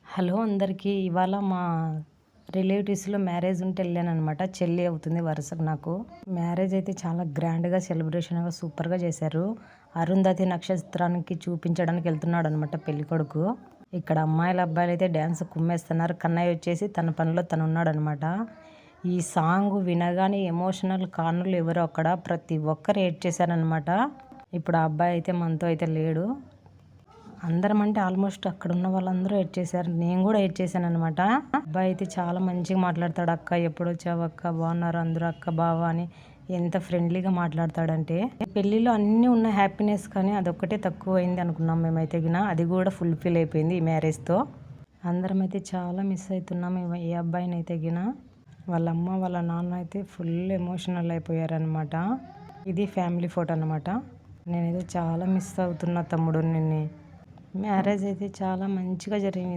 Hello అందరికీ. ఇవాళ మా రిలేటివ్స్‌లో మ్యారేజ్ ఉంటే ఎళ్ళాననమాట. చెల్లి అవుతుంది వరుసకు నాకు. మ్యారేజ్ అయితే చాలా గ్రాండ్‌గా సెలబ్రేషన్‌గా సూపర్‌గా చేశారు. అరుంధతి నక్షత్రానికి చూపించడానికి వెళ్తున్నాడనమాట పెళ్ళికొడుకు. ఇక్కడ అమ్మాయిలు, అబ్బాయిలైతే డాన్స్ కుమ్మేస్తున్నారు. కన్నయ్య వచ్చేసి తన పనిలో తనున్నాడనమాట. ఈ సాంగ్ వినగానే ఎమోషనల్ కానులు ఎవరో అక్కడ ప్రతి ఒక్కరు ఏడ్చేశారనమాట. ఇప్పుడు ఆ అబ్బాయి అయితే మనతో అయితే లేడు. అందరం అంటే ఆల్మోస్ట్ అక్కడ ఉన్న వాళ్ళందరూ ఏడ్చేశారు. నేను కూడా ఏడ్చేశాననమాట. అబ్బాయి అయితే చాలా మంచిగా మాట్లాడతాడు. అక్క ఎప్పుడొచ్చావు అక్క, బాగున్నారు అందరూ అక్క బావ అని ఎంత ఫ్రెండ్లీగా మాట్లాడతాడంటే. పెళ్ళిలో అన్నీ ఉన్న హ్యాపీనెస్ కానీ అదొక్కటే తక్కువైంది అనుకున్నాం మేమైతే గిన. అది కూడా ఫుల్ఫిల్ అయిపోయింది ఈ మ్యారేజ్తో. అందరం అయితే చాలా మిస్ అవుతున్నాం ఈ అబ్బాయిని అయితే గిన. వాళ్ళ అమ్మ వాళ్ళ నాన్న అయితే ఫుల్ ఎమోషనల్ అయిపోయారనమాట. ఇది ఫ్యామిలీ ఫోటో అనమాట. నేనైతే చాలా మిస్ అవుతున్నా తమ్ముడు నిన్ను. మ్యారేజ్ అయితే చాలా మంచిగా జరిగింది.